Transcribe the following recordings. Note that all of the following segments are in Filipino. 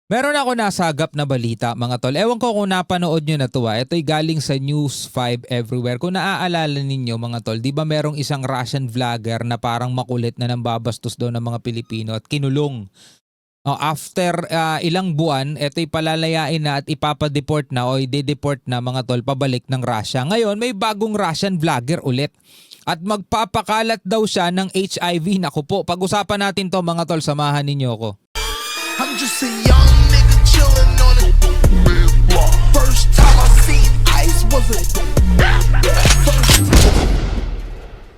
Meron ako nasagap na balita mga tol. Ewan ko kung napanood nyo na to. Ito'y galing sa News 5 Everywhere. Kung naaalala ninyo mga tol, di ba merong isang Russian vlogger na parang makulit na nambabastos daw ng mga Pilipino at kinulong. After ilang buwan, ito'y palalayain na at ipapadeport na o i-deport na mga tol pabalik ng Russia. Ngayon may bagong Russian vlogger ulit. At magpapakalat daw siya ng HIV. Naku po, pag-usapan natin to mga tol, samahan ninyo ko. I'm just a young nigga chillin' on it. First time I seen ice was a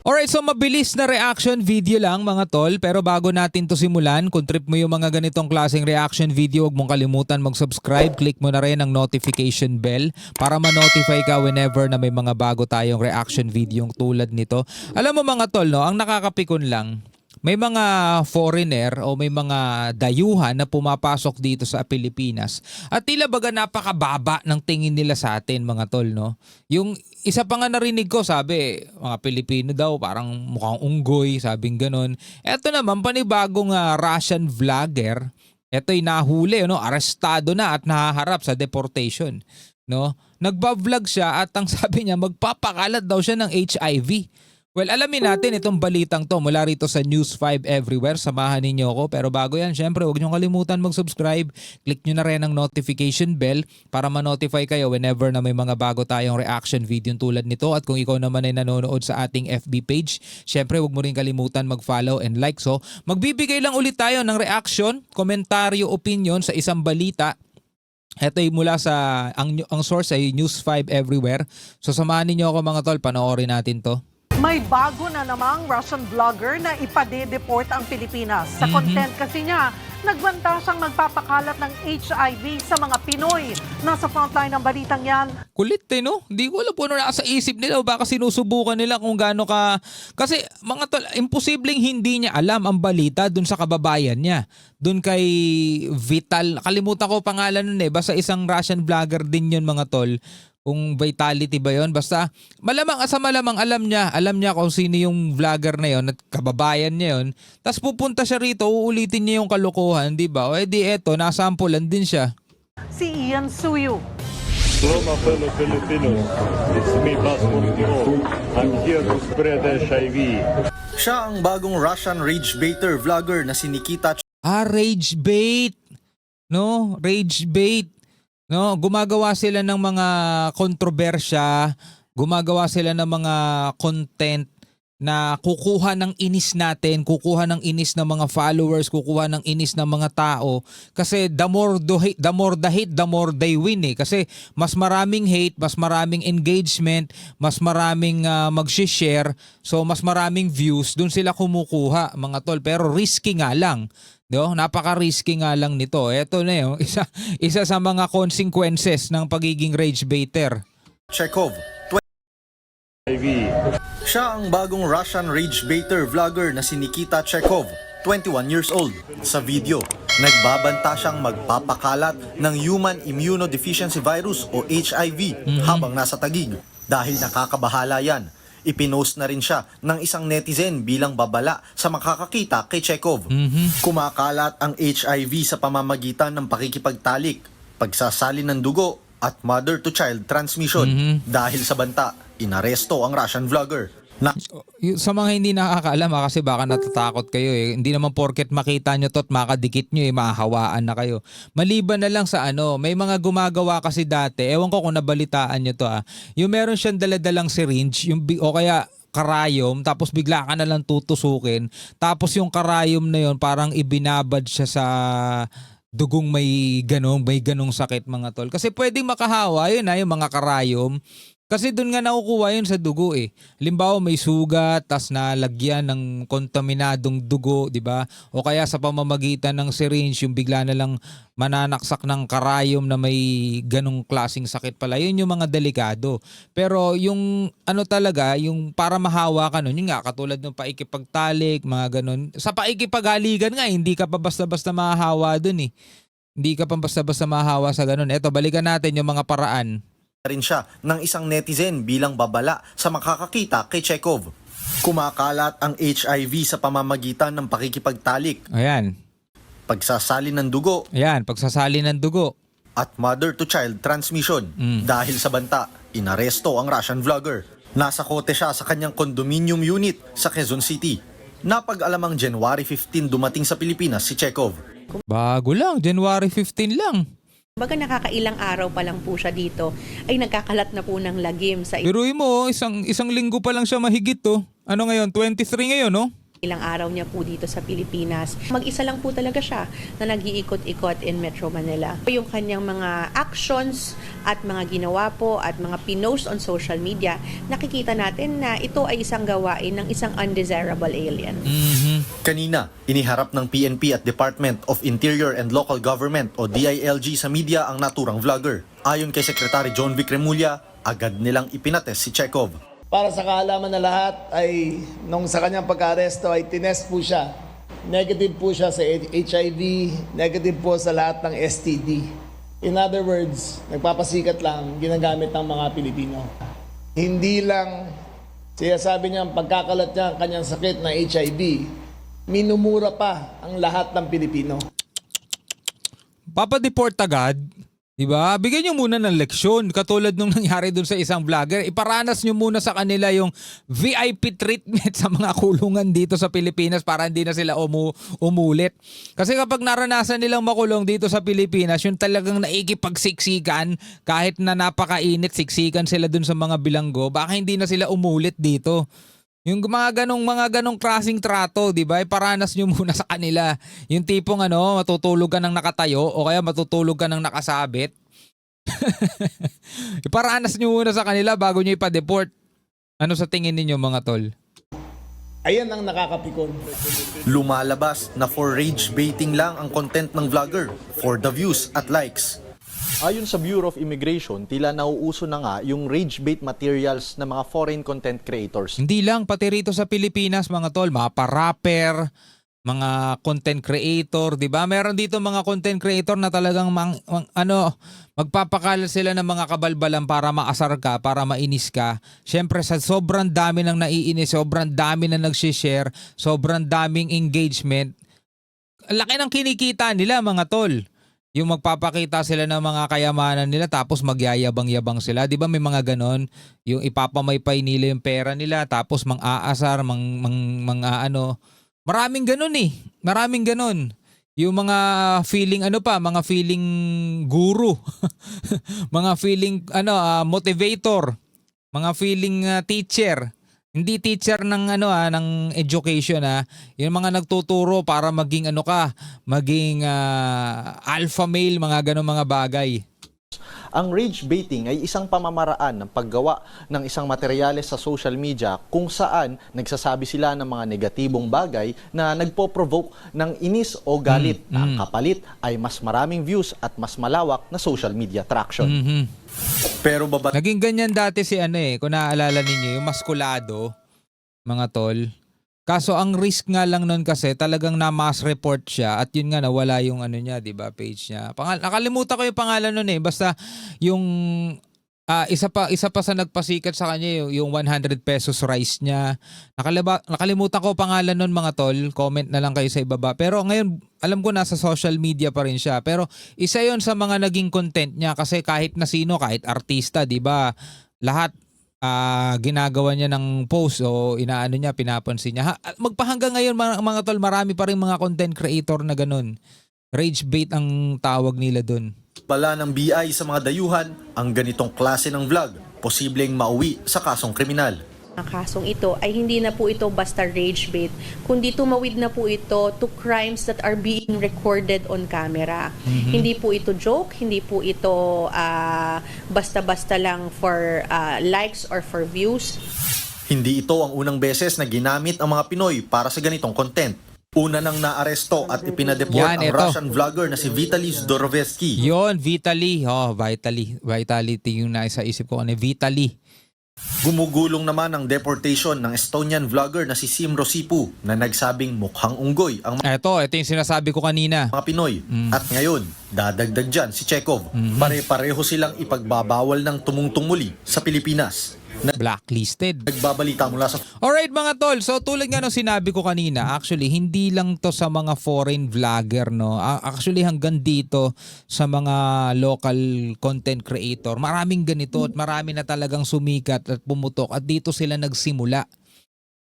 Alright, so mabilis na reaction video lang mga tol, pero bago natin to simulan, kung trip mo yung mga ganitong klaseng reaction video, huwag mong kalimutan mag-subscribe, click mo na rin ang notification bell para ma-notify ka whenever na may mga bago tayong reaction video tulad nito. Alam mo mga tol, no, ang nakakapikon lang, may mga foreigner o may mga dayuhan na pumapasok dito sa Pilipinas at tila baga napakababa ng tingin nila sa atin mga tol, no? Yung isa pa nga narinig ko, sabi, mga Pilipino daw parang mukhang unggoy, sabing ganon. Eto naman, panibagong Russian vlogger, eto'y nahuli, no? Arestado na at nahaharap sa deportation, no? Nagba-vlog siya at ang sabi niya magpapakalat daw siya ng HIV. Well, alamin natin itong balitang to mula rito sa News 5 Everywhere. Samahan ninyo ako. Pero bago yan, syempre huwag nyo kalimutan mag-subscribe. Click nyo na rin ang notification bell para ma-notify kayo whenever na may mga bago tayong reaction video tulad nito. At kung ikaw naman ay nanonood sa ating FB page, syempre huwag mo rin kalimutan mag-follow and like. So, magbibigay lang ulit tayo ng reaction, komentaryo, opinion sa isang balita. Ito ay mula sa, ang source ay News 5 Everywhere. So, samahan ninyo ako mga tol, panoorin natin to. May bago na namang Russian vlogger na ipade-deport ang Pilipinas. Sa content kasi niya, nagbanta siyang magpapakalat ng HIV sa mga Pinoy. Nasa frontline ng balitang yan. Kulit no? Hindi ko alam kung ano nasa isip nila o baka sinusubukan nila kung gaano ka... Kasi mga tol, imposibleng hindi niya alam ang balita dun sa kababayan niya. Dun kay Vital, nakalimutan ko pangalan nun eh. Basta isang Russian vlogger din yun mga tol. Kung Vitality ba yon, basta malamang alam niya kung sino yung vlogger na yon at kababayan niya yon. Tapos pupunta siya rito, uulitin niya yung kalokohan, di ba? O edi eto, nasampulan din siya. Si Ian Suyu. Hello, my fellow Filipinos. It's me, Bas Montiro. I'm here to spread HIV. Siya ang bagong Russian rage baiter vlogger na si Nikita Rage bait. No? Rage bait. No, gumagawa sila ng mga kontrobersya, gumagawa sila ng mga content na kukuha ng inis natin, kukuha ng inis ng mga followers, kukuha ng inis ng mga tao. Kasi the more the hate, the more they win eh. Kasi mas maraming hate, mas maraming engagement, mas maraming mag-share, so mas maraming views, dun sila kumukuha mga tol. Pero risky nga lang. No, napaka-risky nga lang nito. Ito na yung isa sa mga consequences ng pagiging rage baiter. Chekhov. HIV. Siya ang bagong Russian rage baiter vlogger na si Nikita Chekhov, 21 years old. Sa video, nagbabanta siyang magpapakalat ng Human Immunodeficiency Virus o HIV habang nasa Taguig. Dahil nakakabahala yan, ipinost na rin siya ng isang netizen bilang babala sa makakakita kay Chekhov. Kumakalat ang HIV sa pamamagitan ng pakikipagtalik, pagsasalin ng dugo at mother-to-child transmission. Dahil sa banta, inaresto ang Russian vlogger. Sa mga hindi nakakaalam kasi baka natatakot kayo eh. Hindi naman porket makita nyo to at makadikit nyo eh, mahahawaan na kayo. Maliban na lang sa may mga gumagawa kasi dati, ewan ko kung nabalitaan nyo to yung meron siyang daladalang syringe, o kaya karayom, tapos bigla ka na lang tutusukin, tapos yung karayom na yun parang ibinabad siya sa dugong may ganong sakit mga tol. Kasi pwedeng makahawa yun yung mga karayom. Kasi doon nga nakukuha yun sa dugo eh. Halimbawa may sugat, tas nalagyan ng kontaminadong dugo, di ba? O kaya sa pamamagitan ng syringe, yung bigla na lang mananaksak ng karayom na may ganong klaseng sakit pala. Yun yung mga delikado. Pero yung talaga, yung para mahawa ka nun, yun nga, katulad ng paikipagtalik, mga ganon. Sa paikipagaligan nga, hindi ka pa basta-basta mahahawa dun eh. Hindi ka pa basta-basta mahahawa sa ganon. Eto, balikan natin yung mga paraan. Rin siya ng isang netizen bilang babala sa makakakita kay Chekhov. Kumakalat ang HIV sa pamamagitan ng pakikipagtalik, Ayan. pagsasali ng dugo Ayan, pagsasali ng dugo. at mother-to-child transmission. Dahil sa banta, inaresto ang Russian vlogger. Nasa kote siya sa kanyang condominium unit sa Quezon City. Napag-alamang January 15 dumating sa Pilipinas si Chekhov. Bago lang, January 15 lang. Baga nakakailang araw pa lang po siya dito ay nagkakalat na po ng lagim sa Biruin mo, isang linggo pa lang siya mahigit to. Ano ngayon, 23 ngayon, no? ilang araw niya po dito sa Pilipinas. Mag-isa lang po talaga siya na nag-iikot-ikot in Metro Manila. Yung kanyang mga actions at mga ginawa po at mga pinost on social media, nakikita natin na ito ay isang gawain ng isang undesirable alien. Kanina, iniharap ng PNP at Department of Interior and Local Government o DILG sa media ang naturang vlogger. Ayon kay Secretary John Vic Remulla, agad nilang ipinates si Chekhov. Para sa kaalaman na lahat ay nung sa kanyang pagka-aresto ay tinest po siya. Negative po siya sa HIV, negative po sa lahat ng STD. In other words, nagpapasikat lang, ginagamit ng mga Pilipino. Hindi lang siya sabi niya ang pagkakalat niya ang kanyang sakit na HIV, minumura pa ang lahat ng Pilipino. Papadeport agad, diba? Bigyan nyo muna ng leksyon katulad nung nangyari dun sa isang vlogger. Iparanas nyo muna sa kanila yung VIP treatment sa mga kulungan dito sa Pilipinas para hindi na sila umulit. Kasi kapag naranasan nilang makulong dito sa Pilipinas, yung talagang naikipagsiksikan, kahit na napakainit, siksikan sila dun sa mga bilanggo, baka hindi na sila umulit dito. Yung mga ganong klaseng trato, di ba? Iparanas nyo muna sa kanila. Yung tipong matutulog ka ng nakatayo o kaya matutulog ka ng nakasabit. Iparanas nyo muna sa kanila bago nyo ipa-deport. Ano sa tingin ninyo mga tol? Ayan ang nakakapikon. Lumalabas na for rage baiting lang ang content ng vlogger, for the views at likes. Ayon sa Bureau of Immigration, tila nauuso na nga yung rage bait materials ng mga foreign content creators. Hindi lang, pati rito sa Pilipinas mga tol, mga pa-rapper, mga content creator, di ba? Meron dito mga content creator na talagang magpapakalat sila ng mga kabalbalan para maasar ka, para mainis ka. Siyempre sa sobrang dami ng naiinis, sobrang dami na nag-share, sobrang daming engagement, laki ng kinikita nila mga tol. Yung magpapakita sila ng mga kayamanan nila tapos magyayabang-yabang sila. Di ba may mga ganon? Yung ipapamaypay nila yung pera nila tapos mang-aasar, maraming ganon eh. Maraming ganon. Yung mga feeling mga feeling guru. Mga feeling motivator. Mga feeling teacher. Hindi teacher ng ng education yung mga nagtuturo para maging maging alpha male, mga ganong mga bagay. Ang rage baiting ay isang pamamaraan ng paggawa ng isang materyales sa social media kung saan nagsasabi sila ng mga negatibong bagay na nagpo-provoke ng inis o galit na ang kapalit ay mas maraming views at mas malawak na social media traction. Pero Naging ganyan dati si kung naaalala ninyo, yung maskulado, mga tol. Kaso ang risk nga lang nun kasi talagang na-mass report siya at yun nga nawala yung niya, 'di ba, page niya. Nakalimutan ko yung pangalan nun basta yung isa pa sa nagpasikat sa kanya yung 100 pesos rice niya. Nakalimutan ko pangalan nun mga tol. Comment na lang kayo sa ibaba. Pero ngayon alam ko nasa social media pa rin siya. Pero isa yon sa mga naging content niya kasi kahit na sino, kahit artista, 'di ba? Lahat ginagawa niya ng post o pinapansin niya. Magpahanggang ngayon mga tol, marami pa rin mga content creator na ganun. Rage bait ang tawag nila dun. bala ng BI sa mga dayuhan ang ganitong klase ng vlog, posibleng mauwi sa kasong kriminal. Ang kasong ito ay hindi na po ito basta rage bait, kundi tumawid na po ito to crimes that are being recorded on camera. Hindi po ito joke, hindi po ito basta-basta lang for likes or for views. Hindi ito ang unang beses na ginamit ang mga Pinoy para sa ganitong content. Una nang naaresto at ipinadeport ang Russian vlogger na si Vitaly Zdorovetsky. Yon, Vitaly. Oh, Vitaly yung nasa isip ko kanina. Vitaly. Gumugulong naman ang deportation ng Estonian vlogger na si Sim Rosipu na nagsabing mukhang unggoy ang Ito yung sinasabi ko kanina. mga Pinoy. At ngayon, dadagdag dyan si Chekhov. Pare-pareho silang ipagbabawal ng tumungtong muli sa Pilipinas. Blacklisted. Nagbabalita mula sa Alright mga tol, so tulad nga ng sinabi ko kanina, actually hindi lang to sa mga foreign vlogger, no. Actually hanggang dito sa mga local content creator, maraming ganito at marami na talagang sumikat at pumutok at dito sila nagsimula.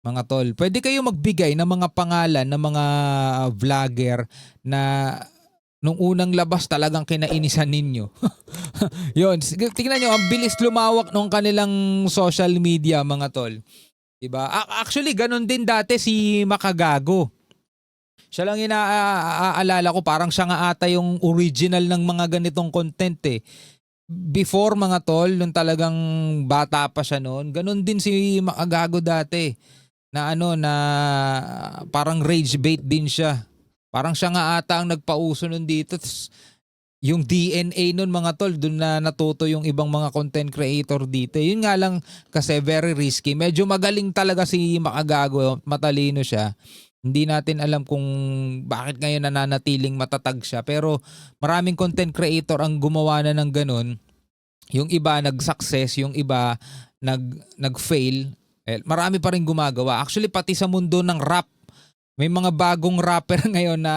Mga tol, pwede kayo magbigay ng mga pangalan ng mga vlogger na nung unang labas talagang kinainisan ninyo. Yun, tingnan nyo, ang bilis lumawak ng kanilang social media, mga tol. Diba? Actually, ganun din dati si Makagago. Siya lang inaalala ko, parang siya nga ata yung original ng mga ganitong content eh. Before mga tol, nung talagang bata pa siya noon, ganun din si Makagago dati. Na na parang rage bait din siya. Parang siya nga ata ang nagpauso nun dito. Yung DNA nun mga tol, dun na natuto yung ibang mga content creator dito. Yun nga lang kasi very risky. Medyo magaling talaga si Makagago, matalino siya. Hindi natin alam kung bakit ngayon nananatiling matatag siya. Pero maraming content creator ang gumawa na ng ganun. Yung iba nag-success, yung iba nag-fail. Marami pa rin gumagawa. Actually, pati sa mundo ng rap, may mga bagong rapper ngayon na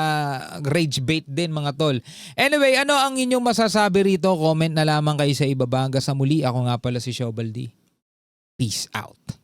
rage bait din mga tol. Anyway, ano ang inyong masasabi rito? Comment na lamang kayo sa ibaba. Hanggang sa muli, ako nga pala si Shobaldi. Peace out.